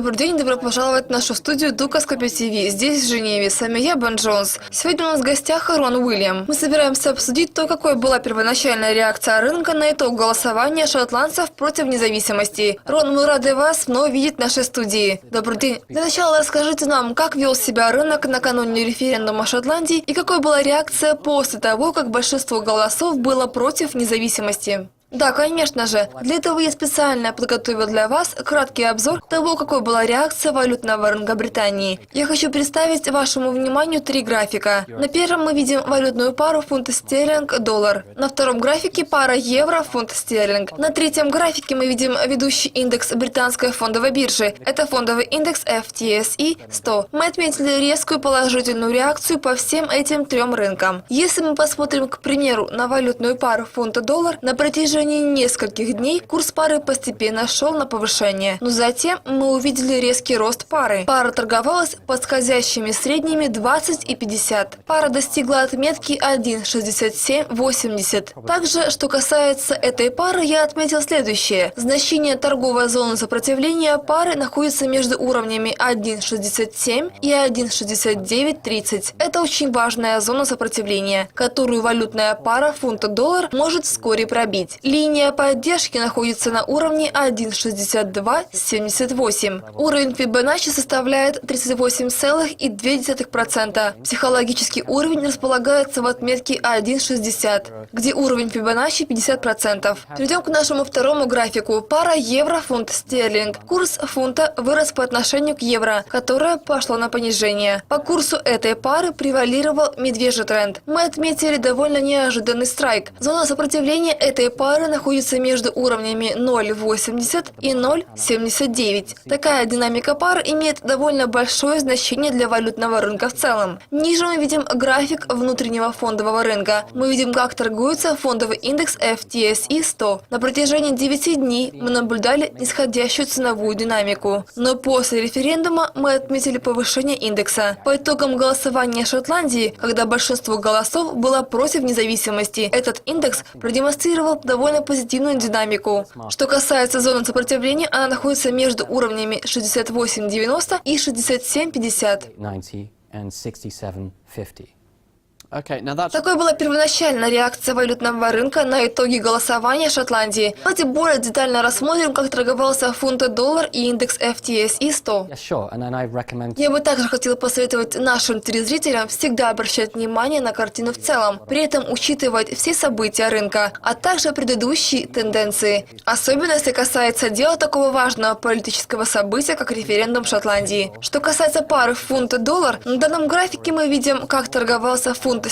Добрый день, добро пожаловать в нашу студию Дукаскопе ТВ. Здесь, в Женеве. С вами я, Бен Джонс. Сегодня у нас в гостях Рон Уильям. Мы собираемся обсудить то, какой была первоначальная реакция рынка на итог голосования шотландцев против независимости. Рон, мы рады вас вновь видеть в нашей студии. Добрый день. Для начала расскажите нам, как вел себя рынок накануне референдума Шотландии и какой была реакция после того, как большинство голосов было против независимости. Да, конечно же. Для этого я специально подготовил для вас краткий обзор того, какой была реакция валютного рынка Британии. Я хочу представить вашему вниманию три графика. На первом мы видим валютную пару фунт-стерлинг-доллар. На втором графике пара евро-фунт-стерлинг. На третьем графике мы видим ведущий индекс британской фондовой биржи. Это фондовый индекс FTSE 100. Мы отметили резкую положительную реакцию по всем этим трем рынкам. Если мы посмотрим, к примеру, на валютную пару фунт-доллар, на протяжении нескольких дней курс пары постепенно шел на повышение, но затем мы увидели резкий рост пары. Пара торговалась под скользящими средними 20 и 50. Пара достигла отметки 1,6780. Также, что касается этой пары, я отметил следующее. Значение торговой зоны сопротивления пары находится между уровнями 1,67 и 1,6930. Это очень важная зона сопротивления, которую валютная пара фунт-доллар может вскоре пробить. Линия поддержки находится на уровне 1,6278. Уровень Фибоначчи составляет 38,2%. Психологический уровень располагается в отметке 1,60, где уровень Фибоначчи 50%. Перейдем к нашему второму графику. Пара евро-фунт-стерлинг. Курс фунта вырос по отношению к евро, которое пошло на понижение. По курсу этой пары превалировал медвежий тренд. Мы отметили довольно неожиданный страйк. Зона сопротивления этой пары находится между уровнями 0,80 и 0,79. Такая динамика пар имеет довольно большое значение для валютного рынка в целом. Ниже мы видим график внутреннего фондового рынка. Мы видим, как торгуется фондовый индекс FTSE 100. На протяжении 9 дней мы наблюдали нисходящую ценовую динамику. Но после референдума мы отметили повышение индекса. По итогам голосования Шотландии, когда большинство голосов было против независимости, этот индекс продемонстрировал довольно позитивную динамику. Что касается зоны сопротивления, она находится между уровнями 68.90 и 67.50. Такой была первоначальная реакция валютного рынка на итоги голосования Шотландии. Давайте более детально рассмотрим, как торговался фунт-доллар и индекс FTSE 100. Я бы также хотела посоветовать нашим телезрителям всегда обращать внимание на картину в целом, при этом учитывать все события рынка, а также предыдущие тенденции. Особенно, если касается дела такого важного политического события, как референдум Шотландии. Что касается пары фунт-доллар, на данном графике мы видим, как торговался фунт-стерлинг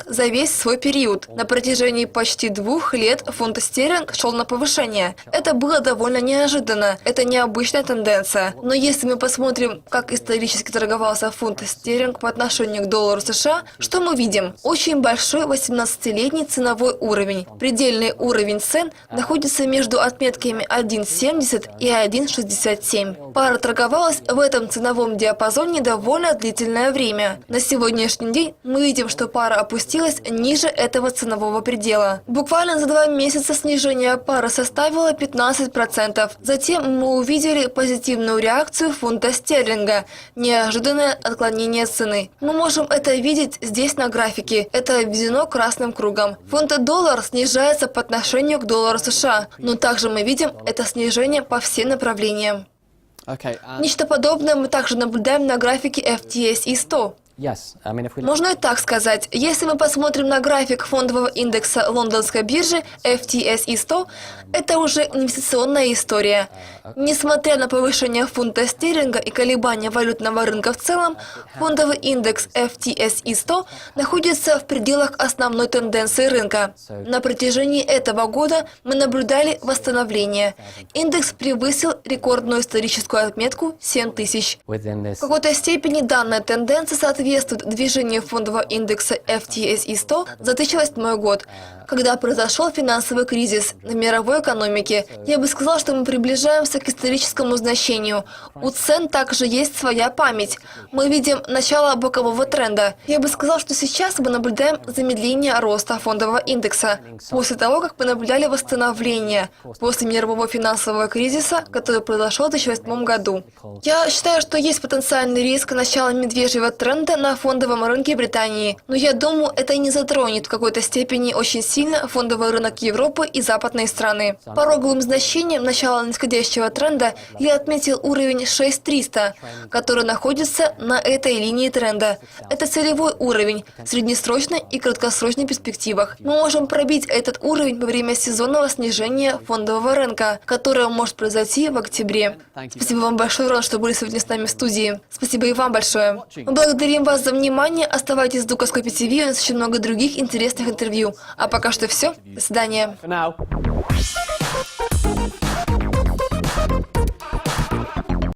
за весь свой период. На протяжении почти 2 лет фунт-стерлинг шел на повышение. Это было довольно неожиданно. Это необычная тенденция. Но если мы посмотрим, как исторически торговался фунт-стерлинг по отношению к доллару США, что мы видим? Очень большой 18-летний ценовой уровень. Предельный уровень цен находится между отметками 1,70 и 1,67. Пара торговалась в этом ценовом диапазоне довольно длительное время. На сегодняшний день мы видим, что пара опустилась ниже этого ценового предела. Буквально за 2 месяца снижение пары составило 15%. Затем мы увидели позитивную реакцию фунта стерлинга, неожиданное отклонение цены. Мы можем это видеть здесь на графике. Это обведено красным кругом. Фунт-доллар снижается по отношению к доллару США, но также мы видим это снижение по всем направлениям. Нечто подобное мы также наблюдаем на графике FTSE 100. Можно и так сказать. Если мы посмотрим на график фондового индекса лондонской биржи FTSE 100, это уже инвестиционная история. Несмотря на повышение фунта стерлинга и колебания валютного рынка в целом, фондовый индекс FTSE 100 находится в пределах основной тенденции рынка. На протяжении этого года мы наблюдали восстановление. Индекс превысил рекордную историческую отметку 7000. В какой-то степени данная тенденция соответствует соответствует движению фондового индекса FTSE 100 за 2008 год, когда произошел финансовый кризис на мировой экономике. Я бы сказал, что мы приближаемся к историческому значению. У цен также есть своя память. Мы видим начало бокового тренда. Я бы сказал, что сейчас мы наблюдаем замедление роста фондового индекса после того, как мы наблюдали восстановление после мирового финансового кризиса, который произошел в 2008 году. Я считаю, что есть потенциальный риск начала медвежьего тренда на фондовом рынке Британии, но я думаю, это не затронет в какой-то степени очень сильно фондовый рынок Европы и западные страны. Пороговым значением начала нисходящего тренда я отметил уровень 6300, который находится на этой линии тренда. Это целевой уровень в среднесрочной и краткосрочной перспективах. Мы можем пробить этот уровень во время сезонного снижения фондового рынка, которое может произойти в октябре. Спасибо вам большое, Рон, что были сегодня с нами в студии. Спасибо и вам большое. Мы благодарим вас за внимание. Оставайтесь с Дукаскопи ТВ, у нас еще много других интересных интервью. А пока что все. До свидания.